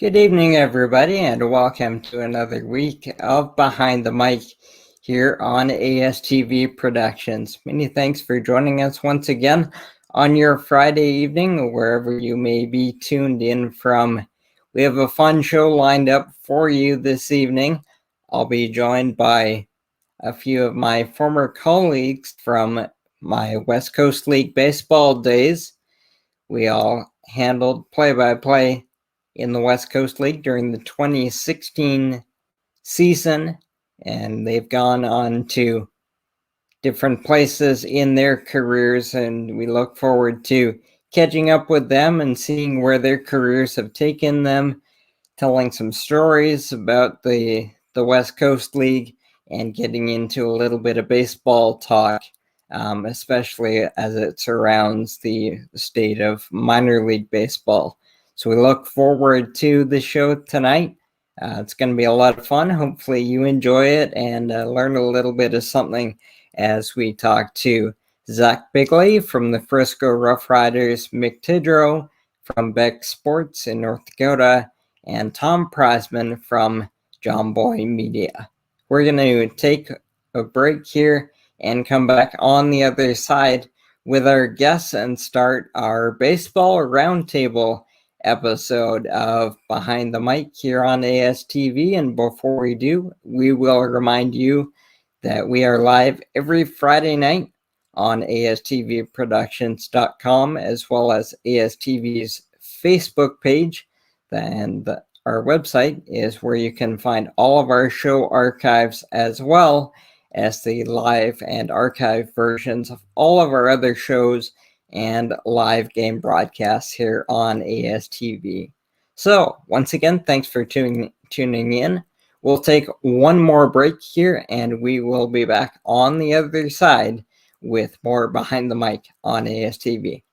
Good evening, everybody, and welcome to another week of Behind the Mic here on ASTV Productions. Many thanks for joining us once again on your Friday evening, or wherever you may be tuned in from. We have a fun show lined up for you this evening. I'll be joined by a few of my former colleagues from my West Coast League baseball days. We all handled play-by-play in the West Coast League during the 2016 season, and they've gone on to different places in their careers, and we look forward to catching up with them and seeing where their careers have taken them, telling some stories about the West Coast League, and getting into a little bit of baseball talk, especially as it surrounds the state of minor league baseball. So we look forward to the show tonight. It's going to be a lot of fun. Hopefully you enjoy it and learn a little bit of something as we talk to Zach BIGLEY from the Frisco RoughRiders, Mick Tidrow from Beck Sports in North Dakota, and Tom PRIZEMAN from Jomboy Media. We're going to take a break here and come back on the other side with our guests and start our baseball roundtable episode of Behind the Mic here on ASTV. And before we do, we will remind you that we are live every Friday night on astvproductions.com, as well as ASTV's Facebook page. And our website is where you can find all of our show archives, as well as the live and archive versions of all of our other shows and live game broadcasts here on ASTV. So once again, thanks for tuning in. We'll take one more break here, and we will be back on the other side with more Behind the Mic on ASTV.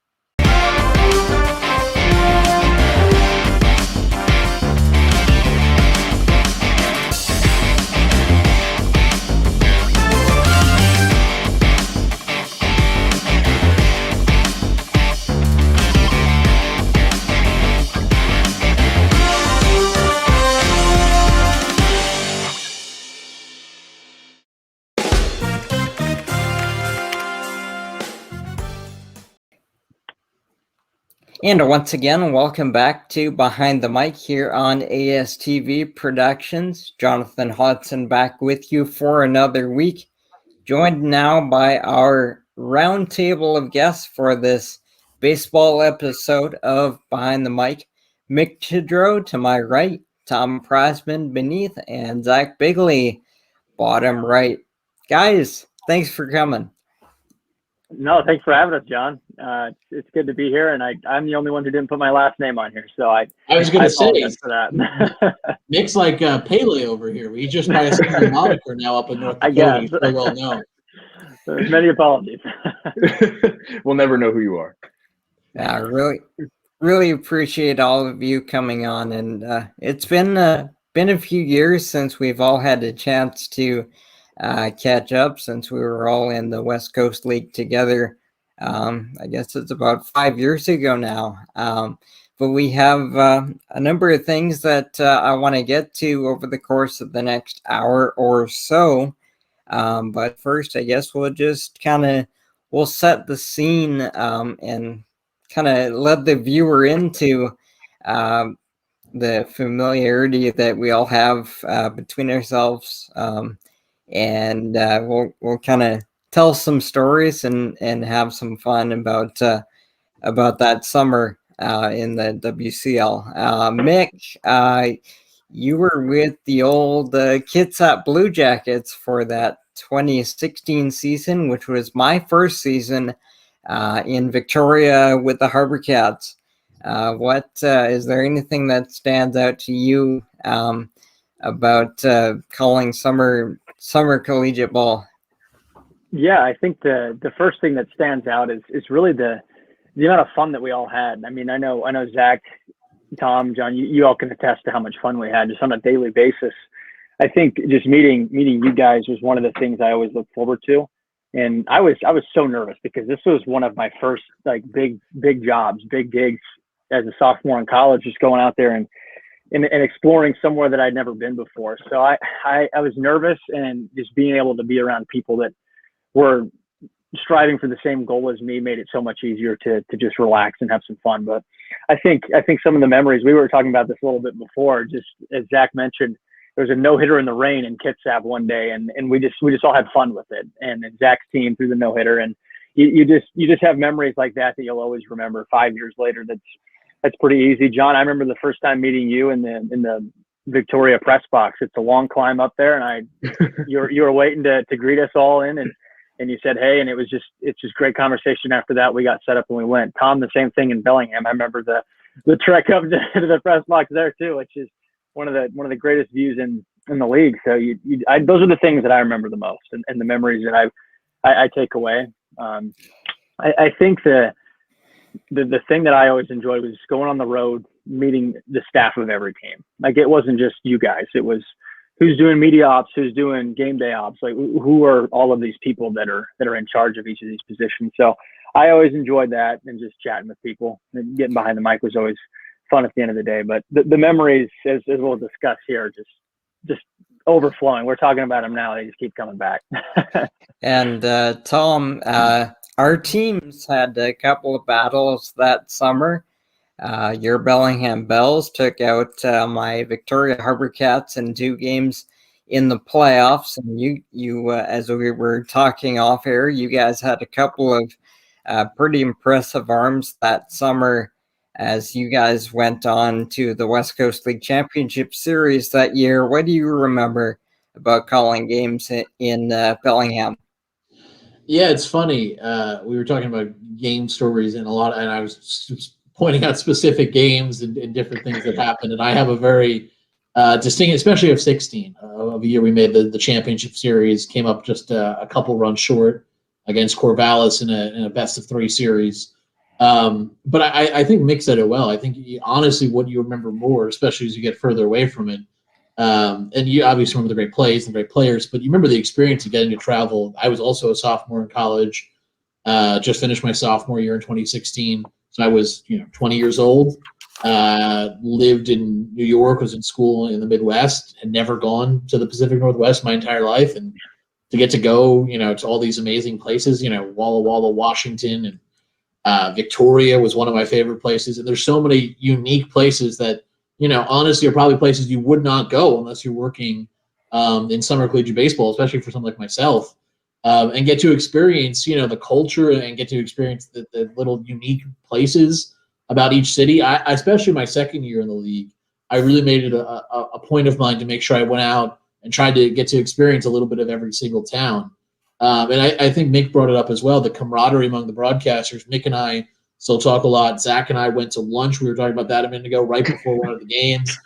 And once again, welcome back to Behind the Mic here on ASTV Productions. Jonathan Hodgson back with you for another week, joined now by our roundtable of guests for this baseball episode of Behind the Mic. Mick Tidrow to my right, Tom PRIZEMAN beneath, and Zach BIGLEY bottom right. Guys, thanks for coming. No, thanks for having us, John. It's good to be here, and I'm the only one who didn't put my last name on here, so I was going to say for that. Mick's like Pele over here. He just by a single moniker now up in North Dakota. He's so well known. There's many apologies. We'll never know who you are. Yeah, really appreciate all of you coming on, and it's been a few years since we've all had a chance to catch up, since we were all in the West Coast League together. I guess it's about 5 years ago now. But we have a number of things that I want to get to over the course of the next hour or so. But first, I guess we'll just we'll set the scene and kind of let the viewer into the familiarity that we all have between ourselves. And we'll kind of tell some stories and have some fun about that summer in the WCL. Mick, you were with the old Kitsap Blue Jackets for that 2016 season, which was my first season in Victoria with the Harbor Cats. Is there anything that stands out to you about calling summer collegiate ball? Yeah, I think the first thing that stands out is really the amount of fun that we all had. I mean, I know Zach, Tom, John, you all can attest to how much fun we had just on a daily basis. I think just meeting you guys was one of the things I always look forward to. And I was so nervous because this was one of my first like big jobs, big gigs as a sophomore in college, just going out there and and exploring somewhere that I'd never been before. So I was nervous, and just being able to be around people that were striving for the same goal as me made it so much easier to just relax and have some fun. But I think some of the memories, we were talking about this a little bit before, just as Zach mentioned, there was a no-hitter in the rain in Kitsap one day, and we just all had fun with it. And Zach's team threw the no-hitter, and you just have memories like that you'll always remember 5 years later. That's pretty easy. John, I remember the first time meeting you in the Victoria press box. It's a long climb up there, and you were waiting to greet us all in, and you said hey, and it's just great conversation. After that, we got set up and we went. Tom, the same thing in Bellingham. I remember the trek up to the press box there too, which is one of the greatest views in the league. So those are the things that I remember the most, and the memories that I take away. I think the thing that I always enjoyed was going on the road, meeting the staff of every team. Like, it wasn't just you guys. It was who's doing media ops, who's doing game day ops, like who are all of these people that are in charge of each of these positions. So I always enjoyed that, and just chatting with people and getting behind the mic was always fun at the end of the day. But the memories, as we'll discuss here, are just overflowing. We're talking about them now. They just keep coming back. And Tom, our teams had a couple of battles that summer. Your Bellingham Bells took out my Victoria Harbor Cats in 2 games in the playoffs. And you as we were talking off air, you guys had a couple of pretty impressive arms that summer as you guys went on to the West Coast League Championship Series that year. What do you remember about calling games in Bellingham? Yeah, it's funny. We were talking about game stories and I was pointing out specific games and different things that happened. And I have a very distinct, especially of 16, of a year we made the championship series, came up just a couple runs short against Corvallis in a best-of-3 series. But I think Mick said it well. I think honestly what you remember more, especially as you get further away from it, and you obviously remember the great plays and great players, but you remember the experience of getting to travel. I was also a sophomore in college, just finished my sophomore year in 2016. So I was 20 years old, lived in New York, was in school in the Midwest, had never gone to the Pacific Northwest my entire life. And to get to go, to all these amazing places, Walla Walla, Washington, and Victoria was one of my favorite places. And there's so many unique places that, honestly, are probably places you would not go unless you're working in summer collegiate baseball, especially for someone like myself, and get to experience, the culture and get to experience the little unique places about each city. I especially my second year in the league, I really made it a point of mine to make sure I went out and tried to get to experience a little bit of every single town. And I think Mick brought it up as well, the camaraderie among the broadcasters. Mick and I still talk a lot. Zach and I went to lunch. We were talking about that a minute ago, right before one of the games.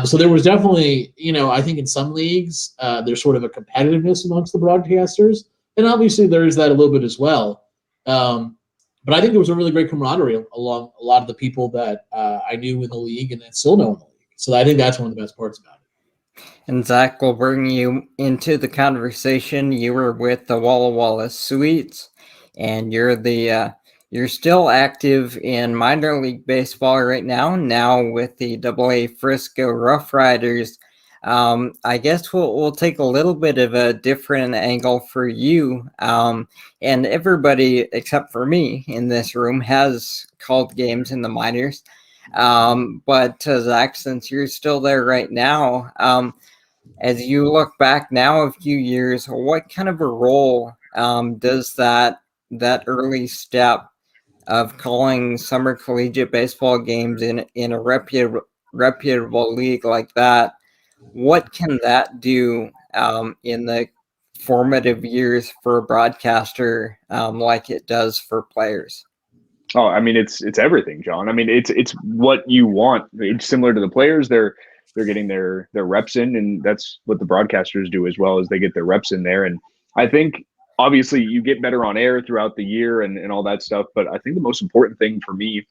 So there was definitely, I think in some leagues, there's sort of a competitiveness amongst the broadcasters. And obviously there is that a little bit as well. But I think there was a really great camaraderie along a lot of the people that I knew in the league and that still know in the league. So I think that's one of the best parts about it. And Zach, will bring you into the conversation. You were with the Walla Walla Sweets, and you're still active in minor league baseball right now with the AA Frisco RoughRiders. I guess we'll take a little bit of a different angle for you. And everybody except for me in this room has called games in the minors. But Zach, since you're still there right now, as you look back now a few years, what kind of a role does that early step of calling summer collegiate baseball games in a reputable league like that, what can that do in the formative years for a broadcaster like it does for players? Oh, I mean, it's everything, John. I mean, it's what you want. It's similar to the players. They're getting their reps in, and that's what the broadcasters do as well, as they get their reps in there. And I think obviously you get better on air throughout the year and all that stuff. But I think the most important thing for me,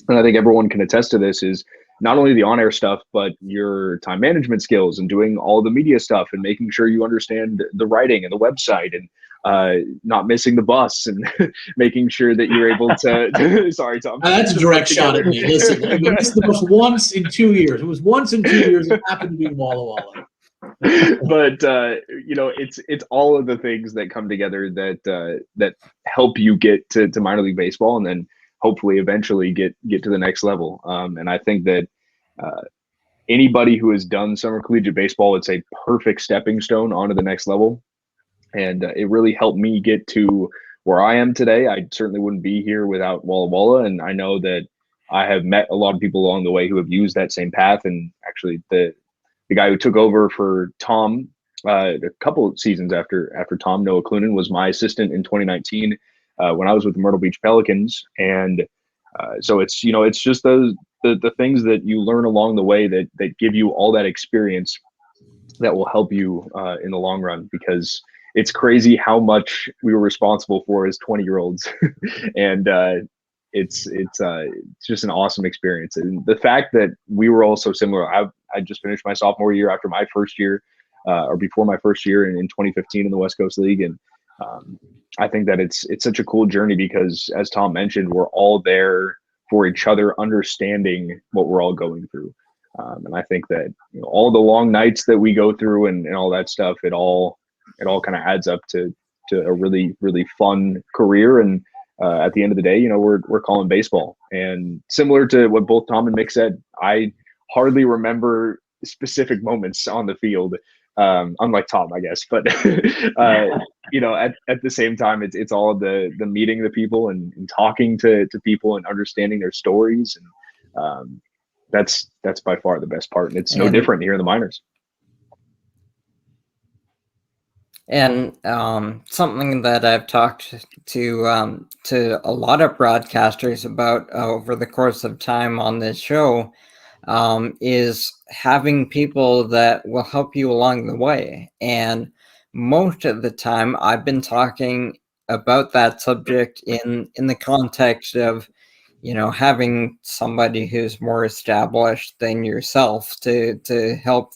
and I think everyone can attest to this, is not only the on-air stuff, but your time management skills and doing all the media stuff and making sure you understand the writing and the website and not missing the bus and making sure that you're able to sorry, Tom. That's a direct shot at me. Listen, I missed the bus once in 2 years. It was once in 2 years. It happened to be in Walla Walla. But it's all of the things that come together that help you get to minor league baseball, and then hopefully eventually get to the next level. And I think that anybody who has done summer collegiate baseball, it's a perfect stepping stone onto the next level. And it really helped me get to where I am today. I certainly wouldn't be here without Walla Walla, and I know that I have met a lot of people along the way who have used that same path. And actually, the guy who took over for Tom a couple of seasons after Tom, Noah Clunan, was my assistant in 2019 when I was with the Myrtle Beach Pelicans. And so it's just the things that you learn along the way that give you all that experience that will help you in the long run, because it's crazy how much we were responsible for as 20-year-olds. And it's just an awesome experience. And the fact that we were all so similar, I just finished my sophomore year after my first year, or before my first year in 2015 in the West Coast League. And I think that it's such a cool journey because, as Tom mentioned, we're all there for each other, understanding what we're all going through. And I think that all the long nights that we go through and all that stuff, it all kind of adds up to a really, really fun career. And at the end of the day, we're calling baseball. And similar to what both Tom and Mick said, I hardly remember specific moments on the field, unlike Tom, I guess. But at the same time, it's all the meeting the people and talking to people and understanding their stories, and that's by far the best part. And it's no different here in the minors. And something that I've talked to a lot of broadcasters about over the course of time on this show is having people that will help you along the way. And most of the time, I've been talking about that subject in the context of, having somebody who's more established than yourself to help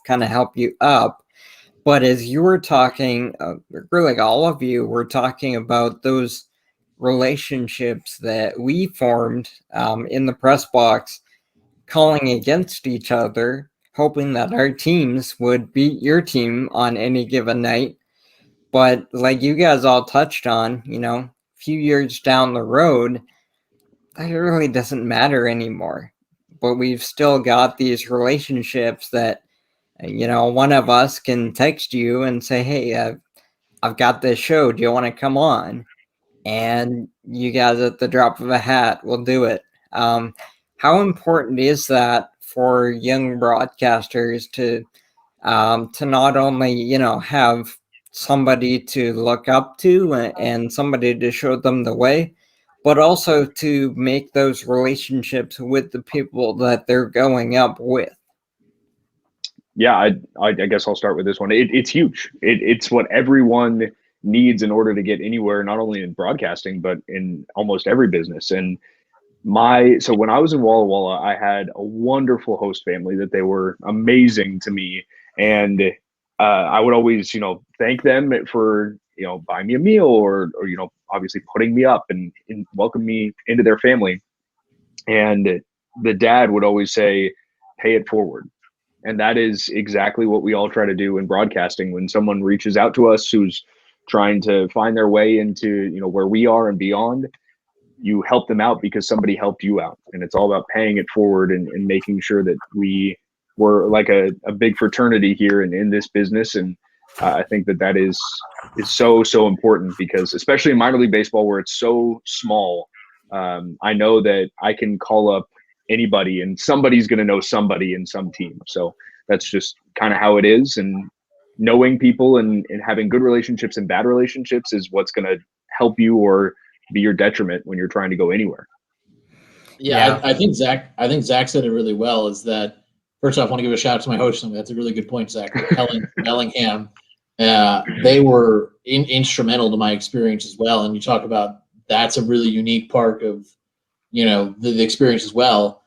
you up. But as you were talking, really all of you were talking about those relationships that we formed in the press box, calling against each other, hoping that our teams would beat your team on any given night. But like you guys all touched on, a few years down the road, that really doesn't matter anymore. But we've still got these relationships that, one of us can text you and say, hey, I've got this show. Do you want to come on? And you guys at the drop of a hat will do it. How important is that for young broadcasters to not only, have somebody to look up to and somebody to show them the way, but also to make those relationships with the people that they're going up with? Yeah, I guess I'll start with this one. It's huge. It's what everyone needs in order to get anywhere, not only in broadcasting, but in almost every business. And so when I was in Walla Walla, I had a wonderful host family that they were amazing to me. And I would always, thank them for, buying me a meal or obviously putting me up and welcome me into their family. And the dad would always say, pay it forward. And that is exactly what we all try to do in broadcasting. When someone reaches out to us who's trying to find their way into, where we are and beyond, you help them out because somebody helped you out. And it's all about paying it forward and making sure that we're like a big fraternity here and in this business. And I think that is so, so important because especially in minor league baseball where it's so small, I know that I can call up anybody and somebody's going to know somebody in some team. So that's just kind of how it is. And knowing people and having good relationships and bad relationships is what's going to help you or be your detriment when you're trying to go anywhere. Yeah. I think Zach said it really well, is that first off, I want to give a shout out to my host. That's a really good point, Zach. Bellingham, they were instrumental to my experience as well. And you talk about, that's a really unique part of, the experience as well.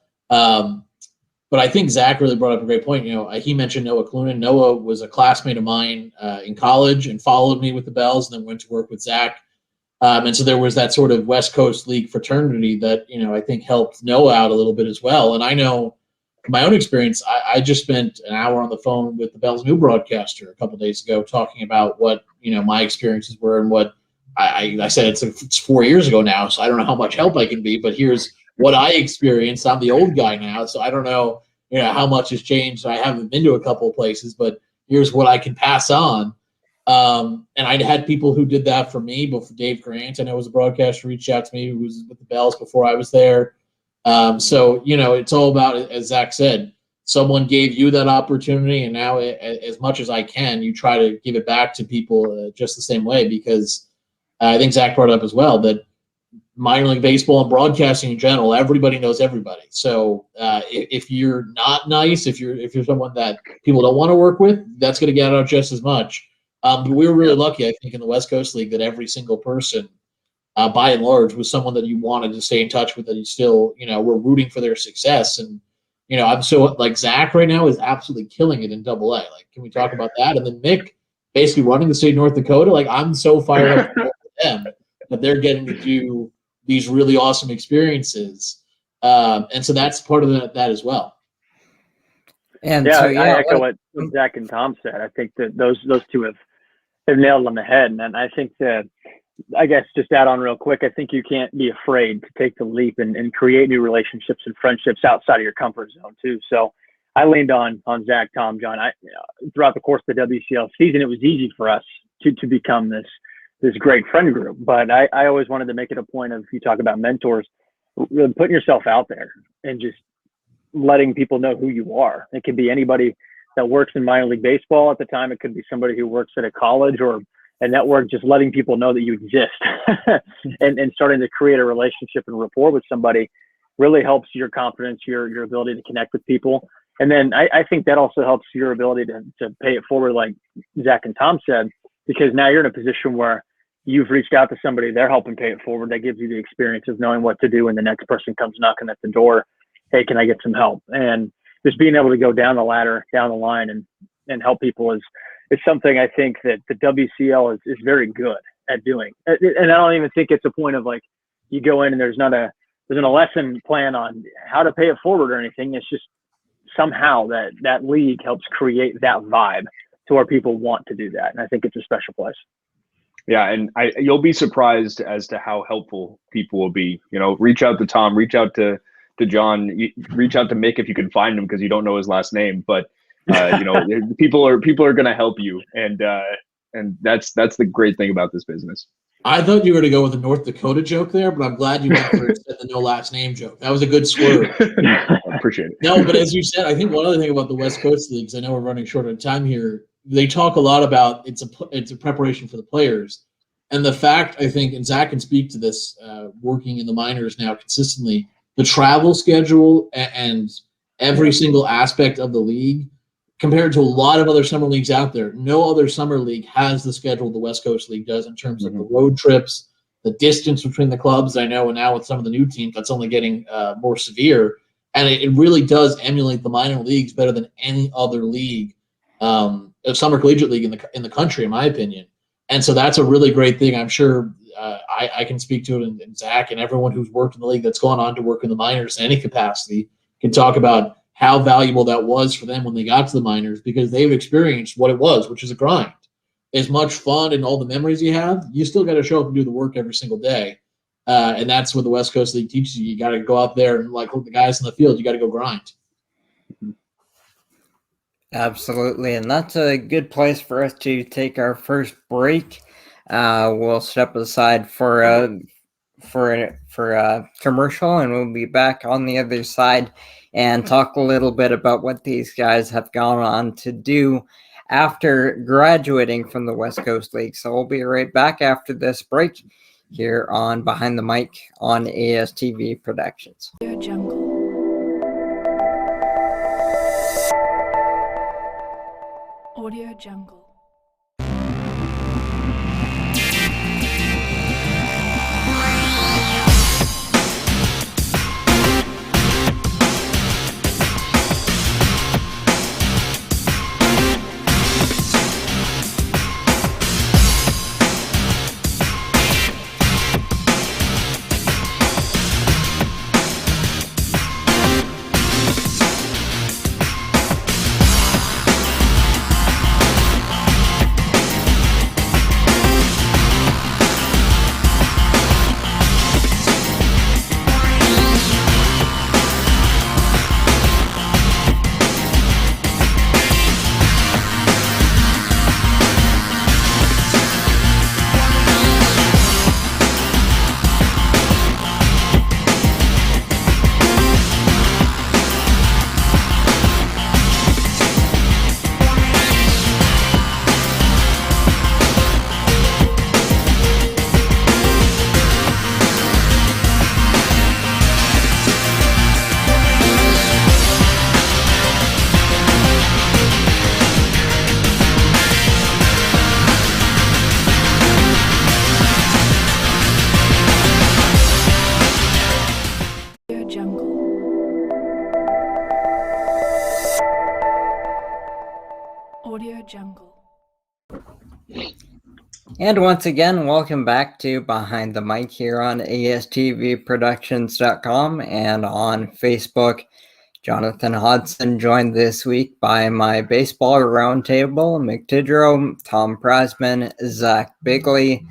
But I think Zach really brought up a great point. He mentioned Noah Clunan. Noah was a classmate of mine in college and followed me with the Bells, and then went to work with Zach. And so there was that sort of West Coast League fraternity that, I think helped Noah out a little bit as well. And I know from my own experience, I just spent an hour on the phone with the Bell's new broadcaster a couple of days ago talking about what, my experiences were and what I said it's 4 years ago now, so I don't know how much help I can be, but here's what I experienced. I'm the old guy now, so I don't know, how much has changed. I haven't been to a couple of places, but here's what I can pass on. And I had people who did that for me. Before Dave Grant, I know was a broadcaster, reached out to me, who was with the Bells before I was there. So it's all about, as Zach said, someone gave you that opportunity, and now, as much as I can, you try to give it back to people just the same way, because I think Zach brought up as well that minor league baseball and broadcasting in general, everybody knows everybody. So if you're not nice, if you're someone that people don't want to work with, that's going to get out just as much. But we were really lucky, I think, in the West Coast League that every single person, by and large, was someone that you wanted to stay in touch with, that you still, were rooting for their success. And, I'm so, like, Zach right now is absolutely killing it in Double A. Like, can we talk about that? And then Mick basically running the state of North Dakota. Like, I'm so fired up for them that they're getting to do these really awesome experiences. And so that's part of that as well. And yeah, so, I echo what Zach and Tom said. I think that those two have nailed it on the head. And I think that, I guess, just add on real quick, I think you can't be afraid to take the leap and create new relationships and friendships outside of your comfort zone too. So I leaned on Zach, Tom, John. Throughout the course of the WCL season, it was easy for us to become this great friend group. But I always wanted to make it a point of, you talk about mentors, really putting yourself out there and just letting people know who you are. It could be anybody that works in minor league baseball at the time. It could be somebody who works at a college or a network, just letting people know that you exist and starting to create a relationship and rapport with somebody really helps your confidence, your ability to connect with people. And then I think that also helps your ability to pay it forward, like Zach and Tom said, because now you're in a position where you've reached out to somebody, they're helping pay it forward. That gives you the experience of knowing what to do when the next person comes knocking at the door. Hey, can I get some help? And just being able to go down the ladder, down the line and help people is something I think that the WCL is very good at doing. And I don't even think it's a point of like, you go in and there's not a lesson plan on how to pay it forward or anything. It's just somehow that league helps create that vibe to where people want to do that. And I think it's a special place. Yeah, and you'll be surprised as to how helpful people will be. Reach out to Tom, reach out to John, reach out to Mick if you can find him, because you don't know his last name. But people are going to help you, and that's the great thing about this business. I thought you were going to go with a North Dakota joke there, but I'm glad you went for the no last name joke. That was a good swerve. I appreciate it. No, but as you said, I think one other thing about the West Coast leagues, I know we're running short on time here, they talk a lot about it's a preparation for the players. And the fact, I think, and Zach can speak to this, working in the minors now consistently, the travel schedule and every single aspect of the league, compared to a lot of other summer leagues out there, no other summer league has the schedule the West Coast League does in terms of the road trips, the distance between the clubs. I know now with some of the new teams, that's only getting more severe. And it really does emulate the minor leagues better than any other league, summer collegiate league in the country, in my opinion. And so that's a really great thing. I'm sure I can speak to it, and Zach and everyone who's worked in the league that's gone on to work in the minors in any capacity can talk about how valuable that was for them when they got to the minors, because they've experienced what it was, which is a grind. As much fun and all the memories you have, you still got to show up and do the work every single day. And that's what the West Coast League teaches you. You got to go out there and, like the guys in the field, you got to go grind. Absolutely. And that's a good place for us to take our first break. We'll step aside for a commercial, and we'll be back on the other side and talk a little bit about what these guys have gone on to do after graduating from the West Coast League. So we'll be right back after this break here on Behind the Mic on ASTV Productions. Audio Jungle. jungle. And once again, welcome back to Behind the Mic here on astvproductions.com and on Facebook. Jonathan Hodgson joined this week by my baseball roundtable, Mick Tidrow, Tom PRIZEMAN, Zach BIGLEY.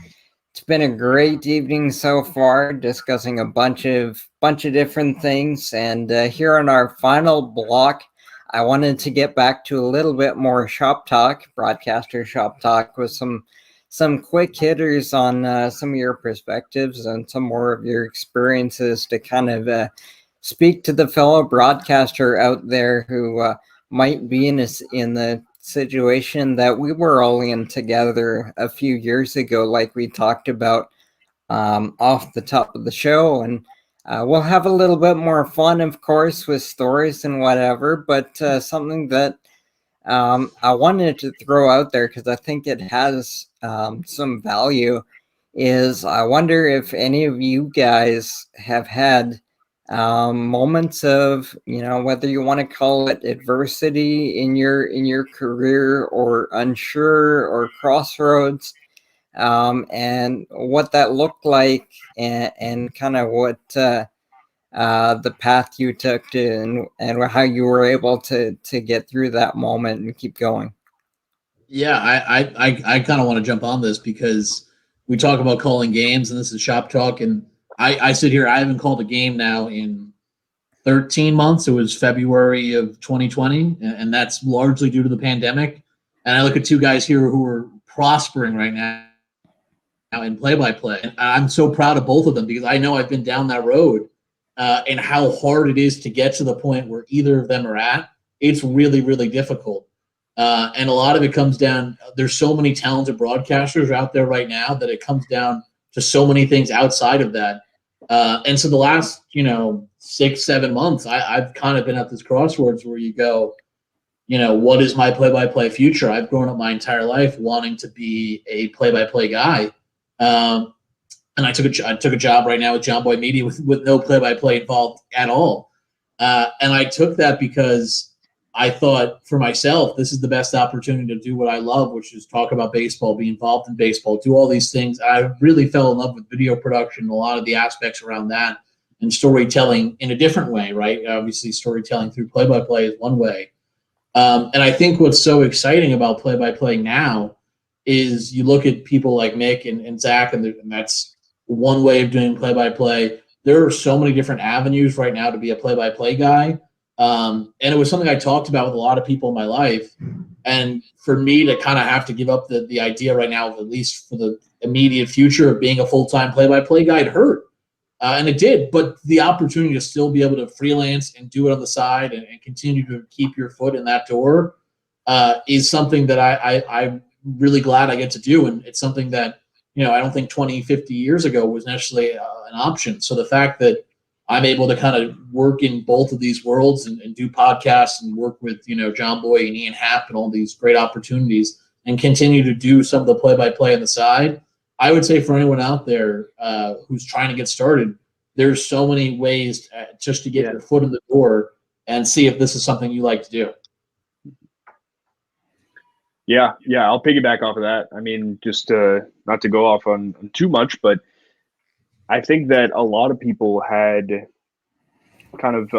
It's been a great evening so far, discussing a bunch of different things. And here on our final block, I wanted to get back to a little bit more shop talk, broadcaster shop talk, with some quick hitters on some of your perspectives and some more of your experiences to kind of speak to the fellow broadcaster out there who might be in the situation that we were all in together a few years ago, like we talked about off the top of the show. And we'll have a little bit more fun, of course, with stories and whatever, but something that I wanted to throw out there because I think it has some value is I wonder if any of you guys have had moments of, whether you want to call it adversity in your career or unsure or crossroads, and what that looked like and kind of what the path you took to and how you were able to get through that moment and keep going. Yeah, I kind of want to jump on this because we talk about calling games, and this is shop talk. And I sit here, I haven't called a game now in 13 months. It was February of 2020, and that's largely due to the pandemic. And I look at two guys here who are prospering right now in play-by-play. And I'm so proud of both of them because I know I've been down that road and how hard it is to get to the point where either of them are at. It's really, really difficult. And a lot of it comes down, there's so many talented broadcasters out there right now that it comes down to so many things outside of that. And so the last, 6-7 months, I've kind of been at this crossroads where you go, what is my play-by-play future? I've grown up my entire life wanting to be a play-by-play guy. And I took a job right now with Jomboy Media with no play-by-play involved at all. And I took that because I thought for myself, this is the best opportunity to do what I love, which is talk about baseball, be involved in baseball, do all these things. I really fell in love with video production, a lot of the aspects around that, and storytelling in a different way, right? Obviously, storytelling through play-by-play is one way. And I think what's so exciting about play-by-play now is you look at people like Mick and Zach, and that's one way of doing play-by-play. There are so many different avenues right now to be a play-by-play guy. And it was something I talked about with a lot of people in my life. And for me to kind of have to give up the idea right now, at least for the immediate future, of being a full-time play-by-play guy, it hurt. And it did. But the opportunity to still be able to freelance and do it on the side and continue to keep your foot in that door is something that I'm really glad I get to do. And it's something that, I don't think 20, 50 years ago was necessarily an option. So the fact that I'm able to kind of work in both of these worlds and do podcasts and work with, Jomboy and Ian Happ and all these great opportunities and continue to do some of the play-by-play on the side. I would say for anyone out there who's trying to get started, there's so many ways just to get your foot in the door and see if this is something you like to do. Yeah, I'll piggyback off of that. I mean, just not to go off on too much, but I think that a lot of people had kind of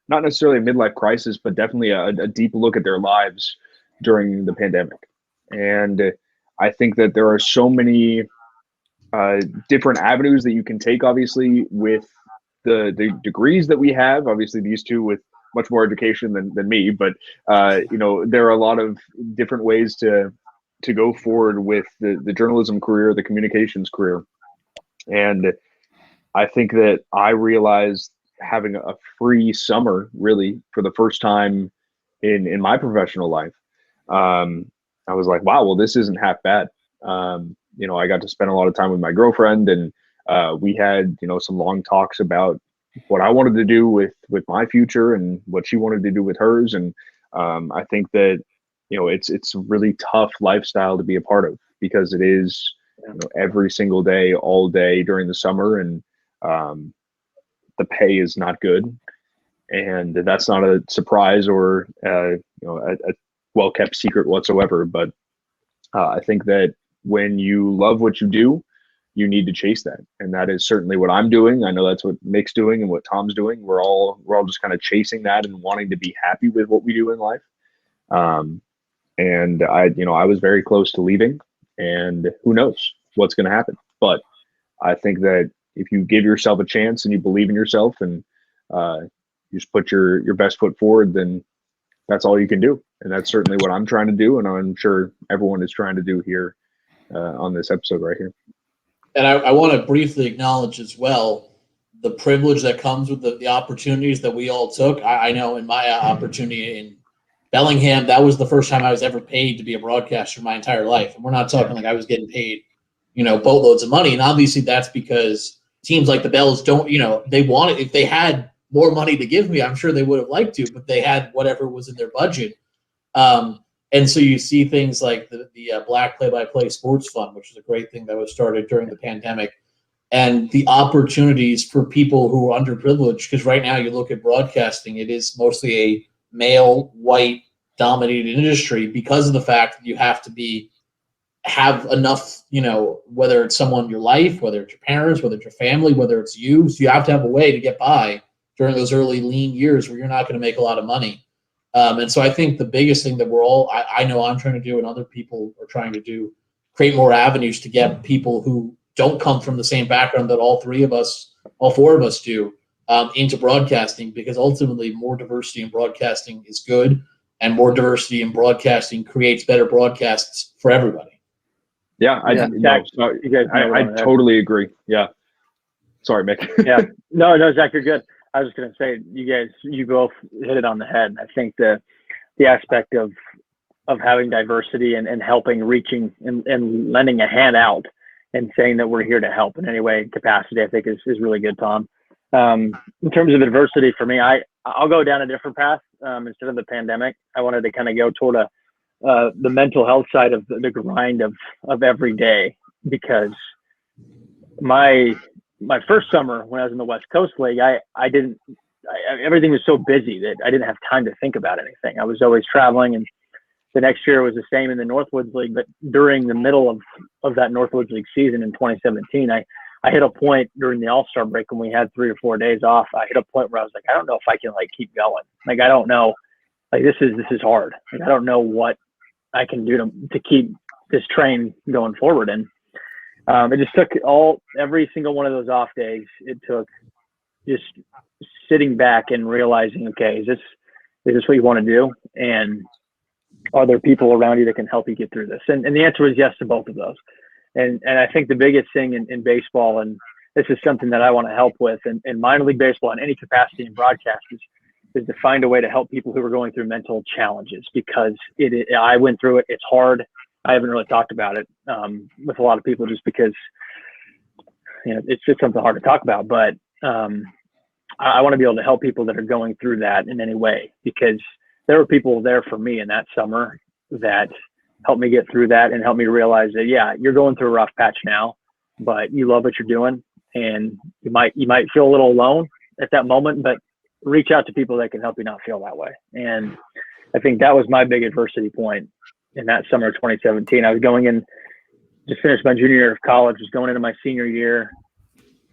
not necessarily a midlife crisis, but definitely a deep look at their lives during the pandemic. And I think that there are so many different avenues that you can take, obviously, with the degrees that we have. Obviously, these two with much more education than me, but there are a lot of different ways to go forward with the journalism career, the communications career. And I think that I realized having a free summer, really, for the first time in my professional life, I was like, wow, well, this isn't half bad. I got to spend a lot of time with my girlfriend, and we had, some long talks about what I wanted to do with my future and what she wanted to do with hers. And I think that, it's a really tough lifestyle to be a part of because it is, every single day, all day during the summer. And the pay is not good. And that's not a surprise or, a well-kept secret whatsoever. But I think that when you love what you do, you need to chase that. And that is certainly what I'm doing. I know that's what Mick's doing and what Tom's doing. We're all just kind of chasing that and wanting to be happy with what we do in life. And I was very close to leaving, and who knows what's going to happen. But I think that if you give yourself a chance and you believe in yourself and you just put your best foot forward, then that's all you can do. And that's certainly what I'm trying to do. And I'm sure everyone is trying to do here on this episode right here. And I want to briefly acknowledge as well the privilege that comes with the opportunities that we all took. I know in my opportunity in Bellingham, that was the first time I was ever paid to be a broadcaster in my entire life. And we're not talking like I was getting paid, boatloads of money. And obviously that's because teams like the Bells don't, they wanted, if they had more money to give me, I'm sure they would have liked to, but they had whatever was in their budget. And so you see things like the Black Play-by-Play Sports Fund, which is a great thing that was started during the pandemic, and the opportunities for people who are underprivileged. Because right now you look at broadcasting, it is mostly a male, white dominated industry because of the fact that you have to have enough, whether it's someone in your life, whether it's your parents, whether it's your family, whether it's you. So you have to have a way to get by during those early lean years where you're not going to make a lot of money. And so I think the biggest thing that I know I'm trying to do and other people are trying to do, create more avenues to get people who don't come from the same background that all four of us do, into broadcasting, because ultimately more diversity in broadcasting is good, and more diversity in broadcasting creates better broadcasts for everybody. Yeah, I totally agree. Yeah. Sorry, Mick. Yeah. No, Zach, you're good. I was just going to say, you both hit it on the head. I think the aspect of having diversity and helping, reaching and lending a hand out and saying that we're here to help in any way capacity, I think is really good, Tom. In terms of adversity for me, I'll go down a different path. Instead of the pandemic, I wanted to kind of go toward the mental health side of the grind of every day, because my first summer when I was in the West Coast League, everything was so busy that I didn't have time to think about anything. I was always traveling, and the next year was the same in the Northwoods League. But during the middle of that Northwoods League season in 2017, I hit a point during the All-Star break when we had 3 or 4 days off. I hit a point where I was like, I don't know if I can keep going. I don't know. This is hard. I don't know what I can do to keep this train going forward. And it just took every single one of those off days. It took just sitting back and realizing, okay, is this what you want to do? And are there people around you that can help you get through this? And the answer was yes to both of those. And I think the biggest thing in baseball, and this is something that I want to help with in minor league baseball in any capacity in broadcast, is to find a way to help people who are going through mental challenges, because I went through it. It's hard. I haven't really talked about it with a lot of people just because it's just something hard to talk about. But I want to be able to help people that are going through that in any way, because there were people there for me in that summer that helped me get through that and helped me realize that, yeah, you're going through a rough patch now, but you love what you're doing, and you might feel a little alone at that moment, but reach out to people that can help you not feel that way. And I think that was my big adversity point in that summer of 2017. I was just finished my junior year of college, was going into my senior year.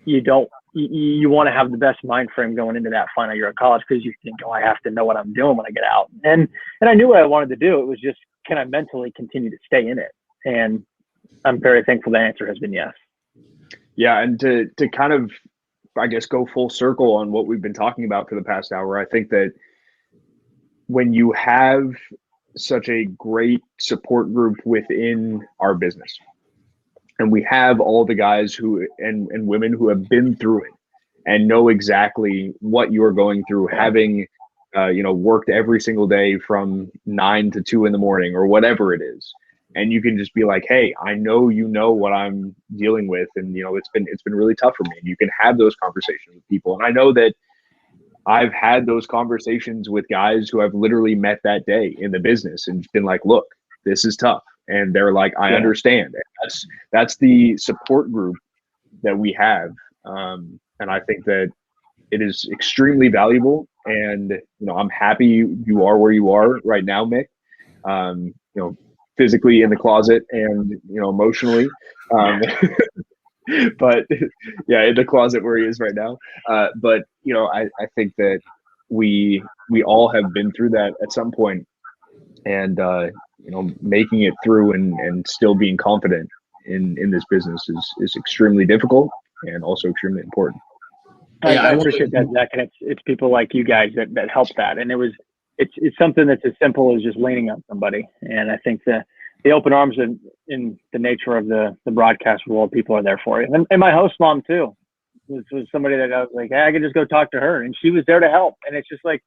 You want to have the best mind frame going into that final year of college, because you think, I have to know what I'm doing when I get out. And I knew what I wanted to do. It was just, can I mentally continue to stay in it? And I'm very thankful the answer has been yes. Yeah, and to kind of, I guess, go full circle on what we've been talking about for the past hour, I think that when you have such a great support group within our business, and we have all the guys who and women who have been through it and know exactly what you're going through, having worked every single day from 9 to 2 in the morning or whatever it is, and you can just be like, hey, I know what I'm dealing with, and it's been really tough for me. And you can have those conversations with people, and I know that I've had those conversations with guys who I've literally met that day in the business and been like, look, this is tough. And they're like, I understand. That's the support group that we have. And I think that it is extremely valuable. And, I'm happy you are where you are right now, Mick. physically in the closet and, emotionally. But yeah, in the closet where he is right now. But I think that we all have been through that at some point, and making it through and still being confident in this business is extremely difficult and also extremely important. I appreciate that, Zach, and it's people like you guys that help that, and it's something that's as simple as just leaning on somebody, and I think the open arms in the nature of the broadcast world, people are there for you. And my host mom too was somebody that I was like, hey, I could just go talk to her, and she was there to help. And it's just like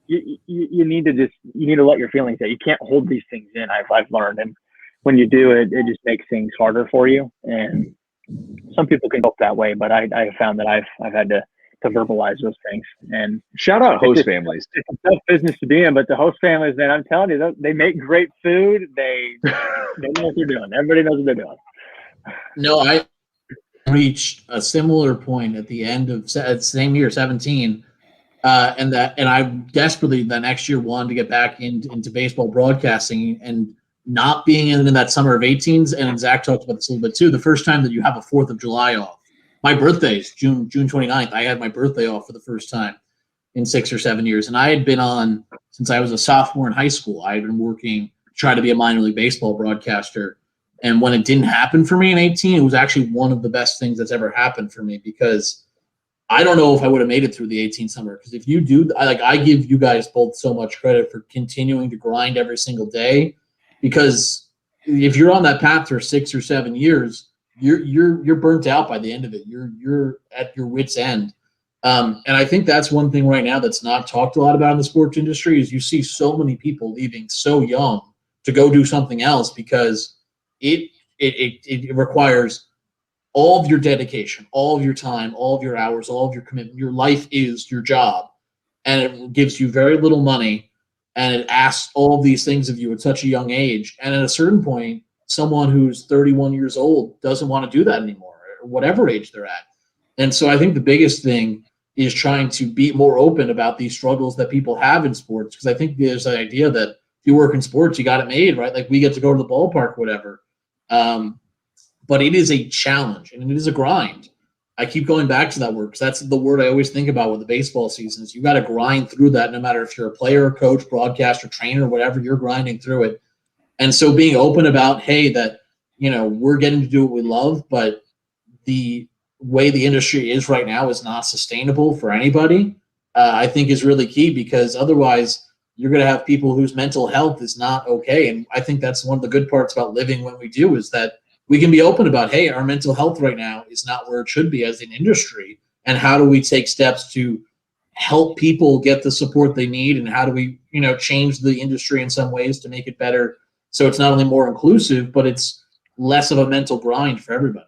you need to let your feelings out. You can't hold these things in. I've learned, and when you do it just makes things harder for you. And some people can cope that way, but I have found that I've had to verbalize those things. And shout out host families. It's a tough business to be in, but the host families, man, I'm telling you, they make great food. They know what they're doing. Everybody knows what they're doing. No, I reached a similar point at the end of same year, 17, and I desperately the next year wanted to get back into baseball broadcasting, and not being in that summer of 18s. And Zach talked about this a little bit too. The first time that you have a 4th of July off. My birthday's June 29th. I had my birthday off for the first time in 6 or 7 years. And I had been on since I was a sophomore in high school. I had been working, trying to be a minor league baseball broadcaster. And when it didn't happen for me in 18, it was actually one of the best things that's ever happened for me, because I don't know if I would have made it through the 18 summer. Because if you do, I give you guys both so much credit for continuing to grind every single day. Because if you're on that path for 6 or 7 years, you're burnt out by the end of it. You're at your wit's end. And I think that's one thing right now that's not talked a lot about in the sports industry is you see so many people leaving so young to go do something else, because it requires all of your dedication, all of your time, all of your hours, all of your commitment. Your life is your job, and it gives you very little money, and it asks all of these things of you at such a young age. And at a certain point, someone who's 31 years old doesn't want to do that anymore, or whatever age they're at. And so I think the biggest thing is trying to be more open about these struggles that people have in sports, because I think there's the idea that if you work in sports, you got it made, right? Like we get to go to the ballpark, whatever. But it is a challenge and it is a grind. I keep going back to that word because that's the word I always think about with the baseball season is you got to grind through that, no matter if you're a player, coach, broadcaster, trainer, whatever, you're grinding through it. And so being open about, hey, that, we're getting to do what we love, but the way the industry is right now is not sustainable for anybody, I think is really key, because otherwise you're going to have people whose mental health is not okay. And I think that's one of the good parts about living when we do is that we can be open about, hey, our mental health right now is not where it should be as an industry. And how do we take steps to help people get the support they need? And how do we, change the industry in some ways to make it better? So it's not only more inclusive, but it's less of a mental grind for everybody.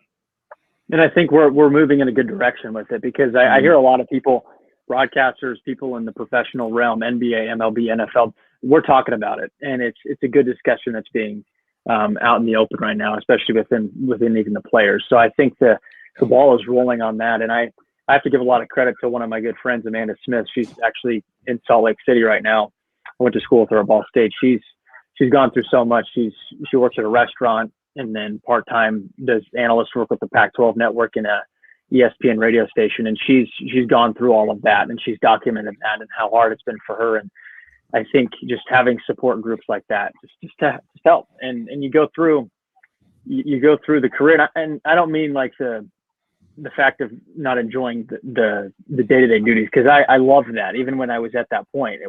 And I think we're moving in a good direction with it, because I hear a lot of people, broadcasters, people in the professional realm, NBA, MLB, NFL, we're talking about it. And it's a good discussion that's being out in the open right now, especially within even the players. So I think the ball is rolling on that. And I have to give a lot of credit to one of my good friends, Amanda Smith. She's actually in Salt Lake City right now. I went to school with her at Ball State. She's gone through so much. She works at a restaurant and then part-time does analyst work with the Pac-12 network in a ESPN radio station. And she's gone through all of that, and she's documented that and how hard it's been for her. And I think just having support groups like that just to help. And you go through the career. And I don't mean like the fact of not enjoying the day-to-day duties, because I love that. Even when I was at that point,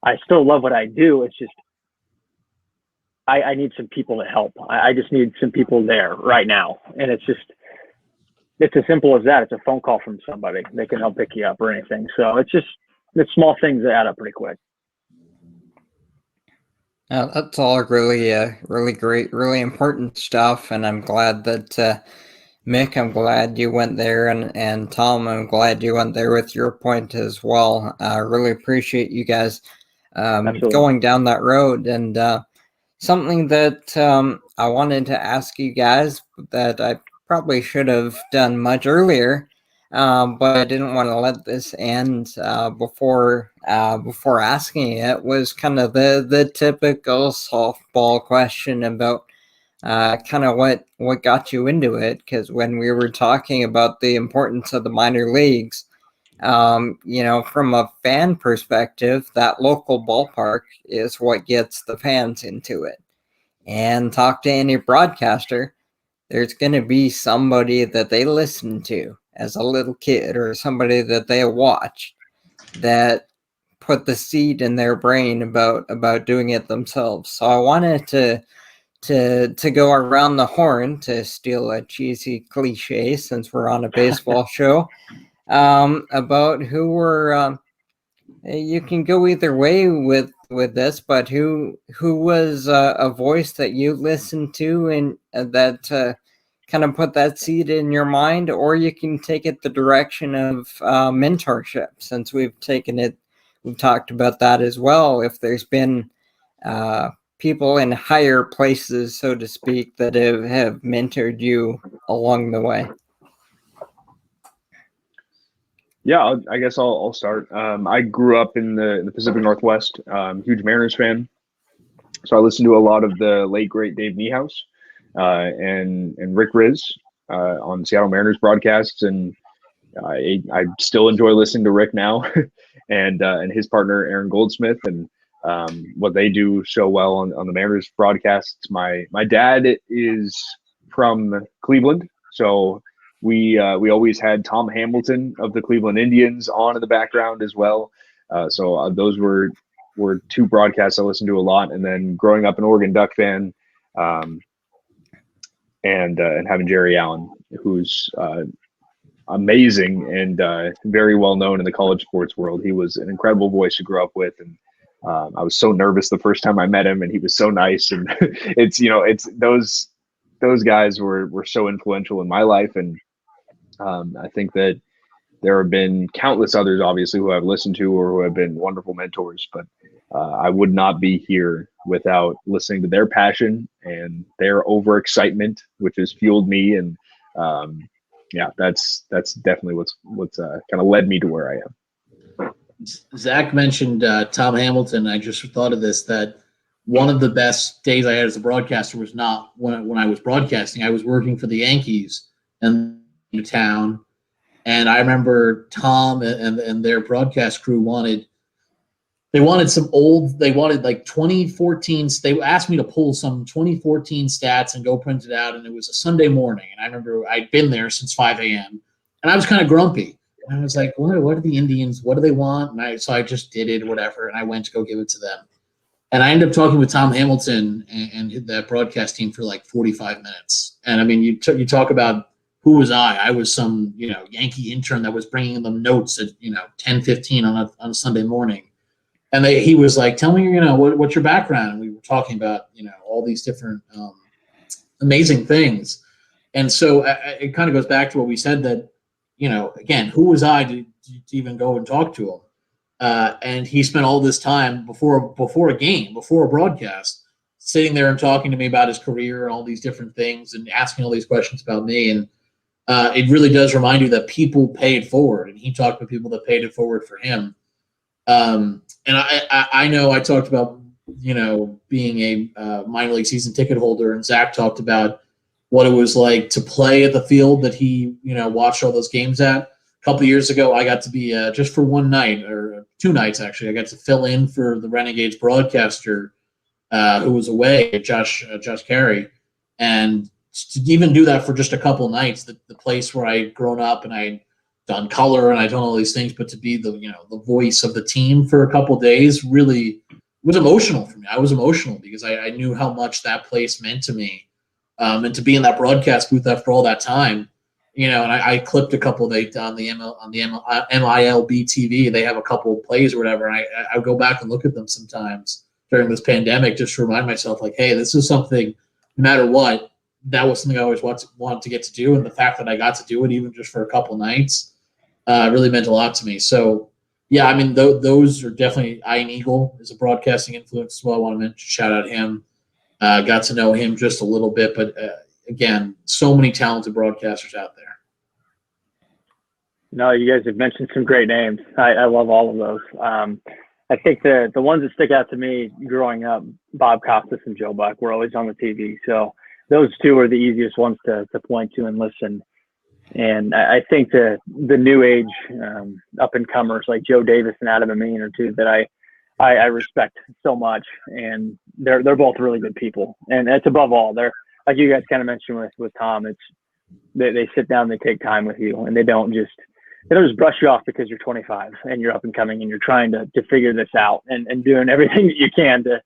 I still love what I do. It's just, I need some people to help. I just need some people there right now. And it's as simple as that. It's a phone call from somebody. They can help pick you up or anything. So it's small things that add up pretty quick. That's all really, really great, really important stuff. And I'm glad that, Mick, I'm glad you went there. And Tom, I'm glad you went there with your point as well. I really appreciate you guys going down that road. And something that I wanted to ask you guys that I probably should have done much earlier. but I didn't want to let this end before asking it. Was kind of the typical softball question about kind of what got you into it, because when we were talking about the importance of the minor leagues, from a fan perspective, that local ballpark is what gets the fans into it. And talk to any broadcaster, there's going to be somebody that they listen to as a little kid, or somebody that they watched that put the seed in their brain about doing it themselves. So I wanted to go around the horn, to steal a cheesy cliche since we're on a baseball show, about who were you can go either way with this, but who was a voice that you listened to and that kind of put that seed in your mind, or you can take it the direction of mentorship, since we've talked about that as well. If there's been people in higher places, so to speak, that have mentored you along the way. Yeah, I guess I'll start. I grew up in the Pacific Northwest, huge Mariners fan. So I listened to a lot of the late, great Dave Niehaus and Rick Riz on Seattle Mariners broadcasts. And I still enjoy listening to Rick now and his partner, Aaron Goldsmith, and what they do so well on the Mariners broadcasts. My dad is from Cleveland, so we always had Tom Hamilton of the Cleveland Indians on in the background as well. So those were two broadcasts I listened to a lot. And then growing up an Oregon Duck fan, and having Jerry Allen, who's amazing and very well known in the college sports world. He was an incredible voice to grow up with, and I was so nervous the first time I met him, and he was so nice. And it's those guys were so influential in my life, and I think that there have been countless others, obviously, who I've listened to or who have been wonderful mentors, but I would not be here without listening to their passion and their overexcitement, which has fueled me. And yeah, that's definitely what's kind of led me to where I am. Zach mentioned Tom Hamilton. I just thought of this, that one of the best days I had as a broadcaster was not when I was broadcasting. I was working for the Yankees in town, and I remember Tom and their broadcast crew wanted like 2014. They asked me to pull some 2014 stats and go print it out, and it was a Sunday morning. And I remember I'd been there since 5 a.m. and I was kind of grumpy. And I was like, what are the Indians? What do they want? And so I just did it, whatever, and I went to go give it to them. And I ended up talking with Tom Hamilton and that broadcast team for like 45 minutes. And I mean, you talk about who was I? I was some Yankee intern that was bringing them notes at 10:15 on a Sunday morning. And he was like, tell me, what's your background? And we were talking about, all these different amazing things. And so it kind of goes back to what we said, that, again, who was I to even go and talk to him? And he spent all this time before a game, before a broadcast, sitting there and talking to me about his career and all these different things and asking all these questions about me. And it really does remind you that people paid forward. And he talked to people that paid it forward for him. And I know I talked about, being a minor league season ticket holder, and Zach talked about what it was like to play at the field that he, watched all those games at. A couple of years ago, I got to be just for one night, or 2 nights actually, I got to fill in for the Renegades broadcaster who was away, Josh Carey. And to even do that for just a couple of nights, the place where I'd grown up and I'd done color and I'd done all these things, but to be the voice of the team for a couple of days really was emotional for me. I was emotional because I knew how much that place meant to me, and to be in that broadcast booth after all that time, and I clipped a couple. They on the MiLB TV, they have a couple of plays or whatever, and I go back and look at them sometimes during this pandemic just to remind myself, like, hey, this is something. No matter what, that was something I always wanted to get to do, and the fact that I got to do it even just for a couple nights really meant a lot to me. So, yeah, I mean, those are definitely. Ian Eagle is a broadcasting influence as well. I want to mention, shout out him. Got to know him just a little bit, but again, so many talented broadcasters out there. No, you guys have mentioned some great names. I love all of those. I think the ones that stick out to me growing up, Bob Costas and Joe Buck, were always on the TV. So those two are the easiest ones to point to and listen. And I think the new age up and comers like Joe Davis and Adam Amin are two that I respect so much, and they're both really good people. And that's above all. They're, like you guys kind of mentioned with Tom. It's they sit down, they take time with you, and they don't just brush you off because you're 25 and you're up and coming and you're trying to figure this out and doing everything that you can to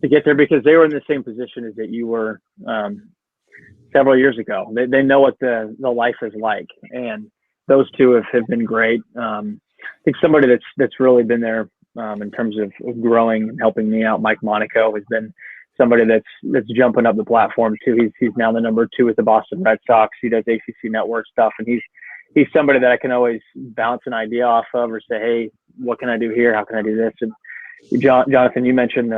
get there, because they were in the same position as that you were several years ago. They know what the life is like, and those two have been great. I think somebody that's really been there in terms of growing and helping me out, Mike Monaco, has been somebody that's jumping up the platform too. He's now the number 2 with the Boston Red Sox. He does ACC Network stuff, and he's somebody that I can always bounce an idea off of or say, hey, what can I do here? How can I do this? And Jonathan, you mentioned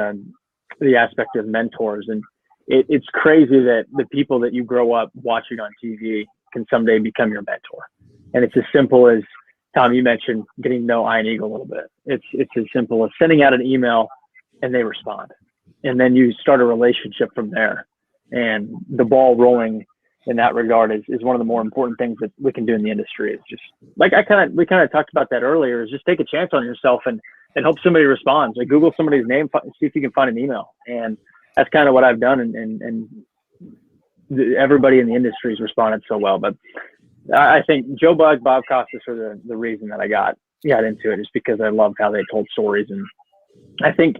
the aspect of mentors, and it's crazy that the people that you grow up watching on TV can someday become your mentor. And it's as simple as, Tom, you mentioned getting to know Ian Eagle a little bit. It's as simple as sending out an email and they respond. And then you start a relationship from there. And the ball rolling in that regard is one of the more important things that we can do in the industry. It's just like we kind of talked about that earlier, is just take a chance on yourself and hope somebody responds. Like, Google somebody's name, see if you can find an email. And that's kind of what I've done. And everybody in the industry has responded so well. But I think Joe Buck, Bob Costas are the reason that I got into it, is because I loved how they told stories. And I think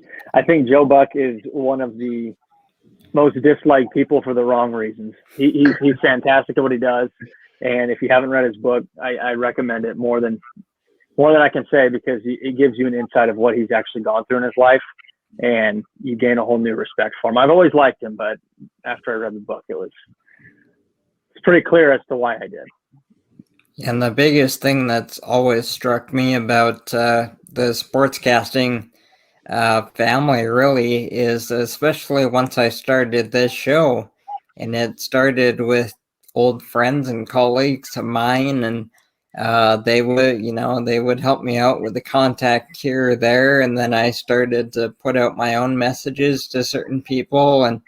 Joe Buck is one of the most disliked people for the wrong reasons. He's fantastic at what he does, and if you haven't read his book, I recommend it more than I can say, because it gives you an insight of what he's actually gone through in his life, and you gain a whole new respect for him. I've always liked him, but after I read the book, it's pretty clear as to why I did. And the biggest thing that's always struck me about the sportscasting family really is, especially once I started this show, and it started with old friends and colleagues of mine, and they would help me out with the contact here or there, and then I started to put out my own messages to certain people, and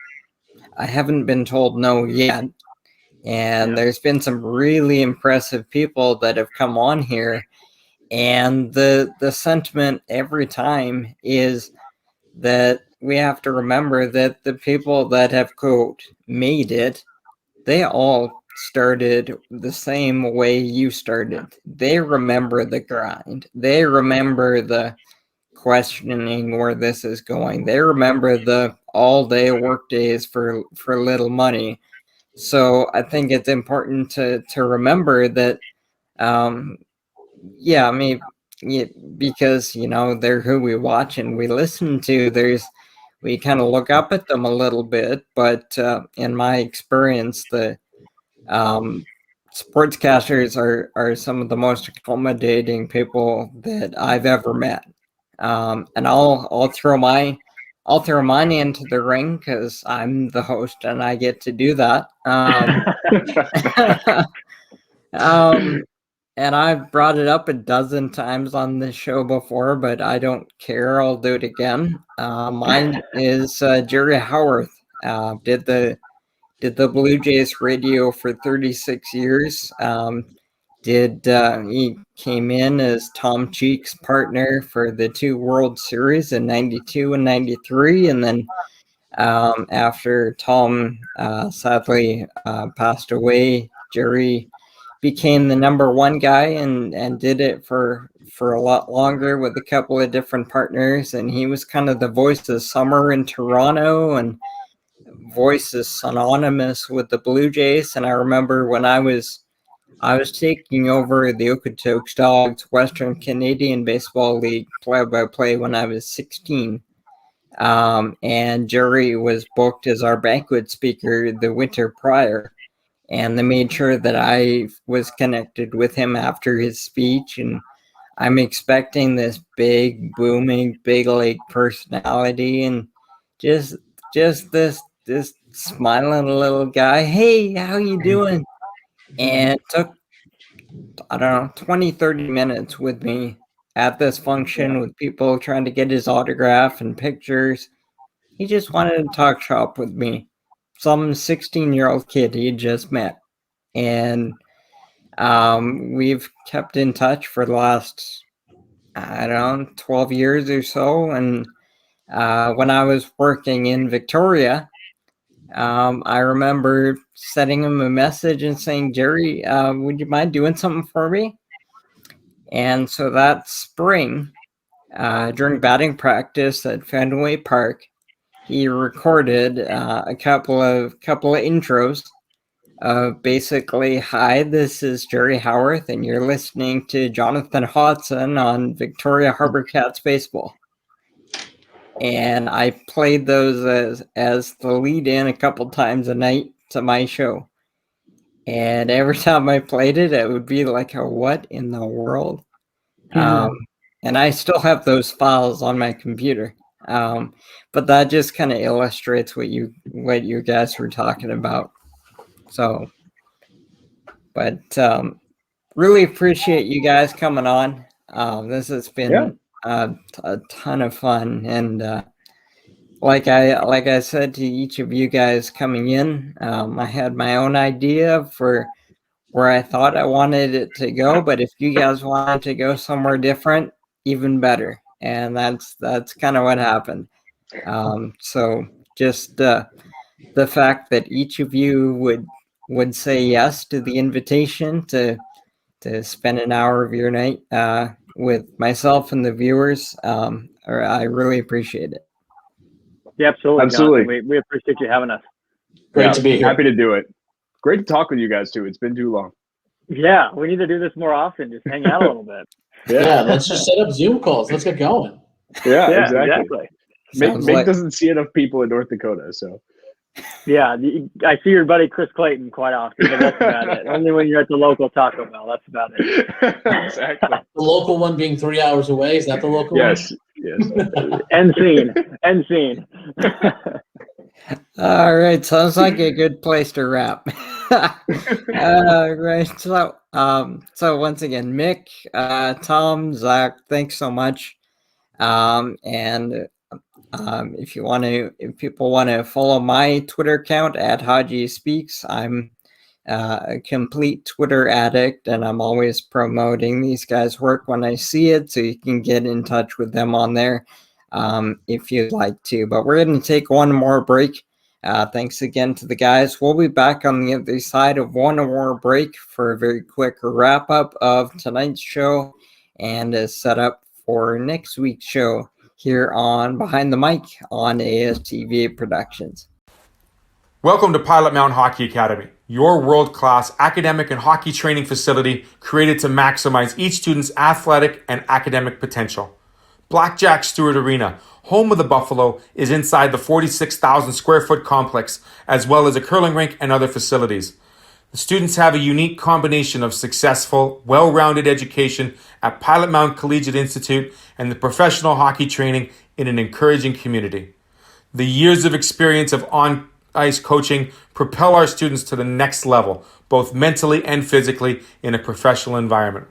I haven't been told no yet. And there's been some really impressive people that have come on here, and the sentiment every time is that we have to remember that the people that have, quote, made it, they all started the same way you started. They remember the grind. They remember the questioning where this is going. They remember the all-day work days for little money. So I think it's important to remember that, because, they're who we watch and we listen to. We kind of look up at them a little bit, but in my experience, the sportscasters are some of the most accommodating people that I've ever met. And I'll throw mine into the ring because I'm the host and I get to do that. And I've brought it up a dozen times on this show before, but I don't care. I'll do it again. Mine is Jerry Howarth. Did the Blue Jays radio for 36 years. He came in as Tom Cheek's partner for the 2 World Series in 92 and 93. And then after Tom sadly passed away, Jerry became the number 1 guy and did it for a lot longer with a couple of different partners. And he was kind of the voice of summer in Toronto and voice is synonymous with the Blue Jays. And I remember when I was taking over the Okotoks Dogs Western Canadian Baseball League play-by-play when I was 16. And Jerry was booked as our banquet speaker the winter prior. And they made sure that I was connected with him after his speech. And I'm expecting this big, booming, big league personality, and just this smiling little guy. Hey, how you doing? And I don't know, 20, 30 minutes with me at this function with people trying to get his autograph and pictures. He just wanted to talk shop with me. Some 16-year-old kid he had just met. And we've kept in touch for the last, I don't know, 12 years or so. And when I was working in Victoria, I remember sending him a message and saying, Jerry, would you mind doing something for me? And so that spring, during batting practice at Fenway Park, he recorded a couple of intros of basically, hi, this is Jerry Howarth, and you're listening to Jonathan Hodgson on Victoria Harbor Cats Baseball. And I played those as the lead-in a couple times a night to my show. And every time I played it, it would be like, a what in the world? And I still have those files on my computer. But that just kind of illustrates what you guys were talking about. So, but really appreciate you guys coming on. This has been a ton of fun, and like I said to each of you guys coming in, I had my own idea for where I thought I wanted it to go, but if you guys wanted to go somewhere different, even better. And that's kind of what happened. So just the fact that each of you would say yes to the invitation to spend an hour of your night with myself and the viewers, I really appreciate it. Yeah, absolutely. Absolutely. Jonathan, we appreciate you having us. Great to be here. Happy to do it. Great to talk with you guys too. It's been too long. Yeah, we need to do this more often. Just hang out a little bit. Yeah, let's just set up Zoom calls. Let's get going. Yeah, exactly. Mick like... doesn't see enough people in North Dakota, so. Yeah, I see your buddy Chris Clayton quite often, but that's about it. Only when you're at the local Taco Bell. That's about it. Exactly. The local one being 3 hours away. Is that the local one? Yes. End scene. All right, sounds like a good place to wrap. Right. So once again, Mick, Tom, Zach, thanks so much. And if people want to follow my Twitter account at Haji Speaks, I'm a complete Twitter addict, and I'm always promoting these guys' work when I see it, so you can get in touch with them on there if you'd like to. But we're going to take one more break. Thanks again to the guys. We'll be back on the other side of one more break for a very quick wrap up of tonight's show and a setup for next week's show here on Behind the Mic on ASTV Productions. Welcome to Pilot Mountain Hockey Academy, your world-class academic and hockey training facility created to maximize each student's athletic and academic potential. Blackjack Stewart Arena, home of the Buffalo, is inside the 46,000 square foot complex, as well as a curling rink and other facilities. The students have a unique combination of successful, well-rounded education at Pilot Mountain Collegiate Institute and the professional hockey training in an encouraging community. The years of experience of on-ice coaching propel our students to the next level, both mentally and physically, in a professional environment.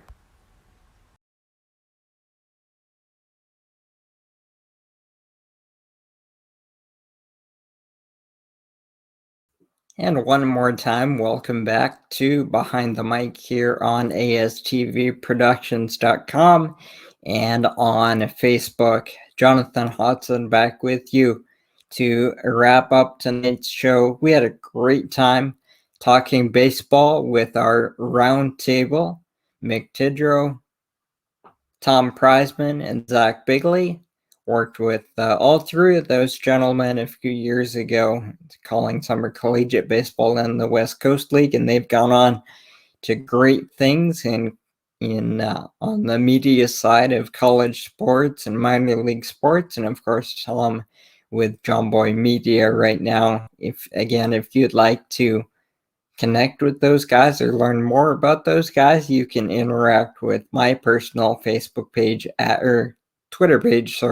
And one more time, welcome back to Behind the Mic here on ASTVProductions.com and on Facebook. Jonathan Hodgson back with you to wrap up tonight's show. We had a great time talking baseball with our roundtable, Mick Tidrow, Tom PRIZEMAN, and Zach BIGLEY. Worked with all three of those gentlemen a few years ago, calling summer collegiate baseball in the West Coast League, and they've gone on to great things in on the media side of college sports and minor league sports, and of course Tom with Jomboy Media right now. If you'd like to connect with those guys or learn more about those guys, you can interact with my personal Facebook page or Twitter page,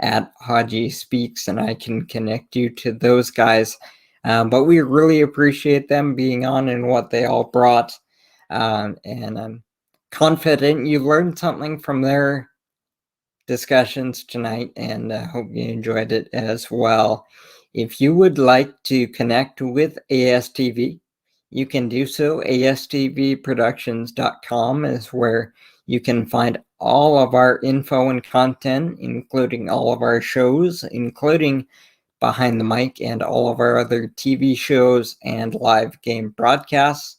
at Haji Speaks, and I can connect you to those guys. But we really appreciate them being on and what they all brought And I'm confident you learned something from their discussions tonight, and I hope you enjoyed it as well. If you would like to connect with ASTV, you can do so. ASTVproductions.com is where you can find all of our info and content, including all of our shows, including Behind the Mic and all of our other TV shows and live game broadcasts.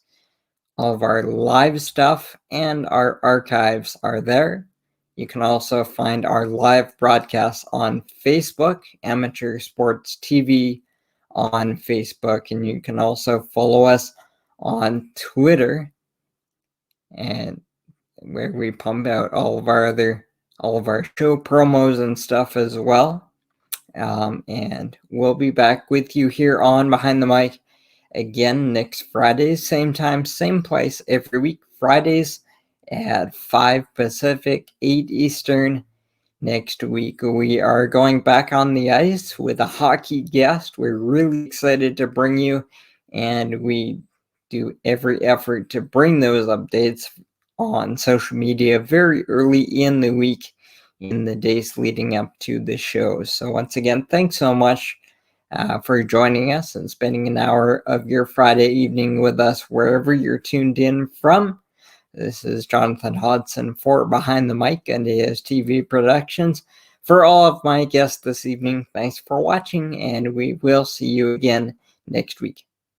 All of our live stuff and our archives are there. You can also find our live broadcasts on Facebook, Amateur Sports TV on Facebook, and you can also follow us on Twitter, and where we pump out all of our show promos and stuff as well. And we'll be back with you here on Behind the Mic again next Friday, same time, same place, every week, Fridays at 5 Pacific, 8 Eastern. Next week, we are going back on the ice with a hockey guest. We're really excited to bring you, and we do every effort to bring those updates on social media very early in the week, in the days leading up to the show. So once again, thanks so much for joining us and spending an hour of your Friday evening with us wherever you're tuned in from. This is Jonathan Hodgson for Behind the Mic and ASTV Productions. For all of my guests this evening, thanks for watching, and we will see you again next week.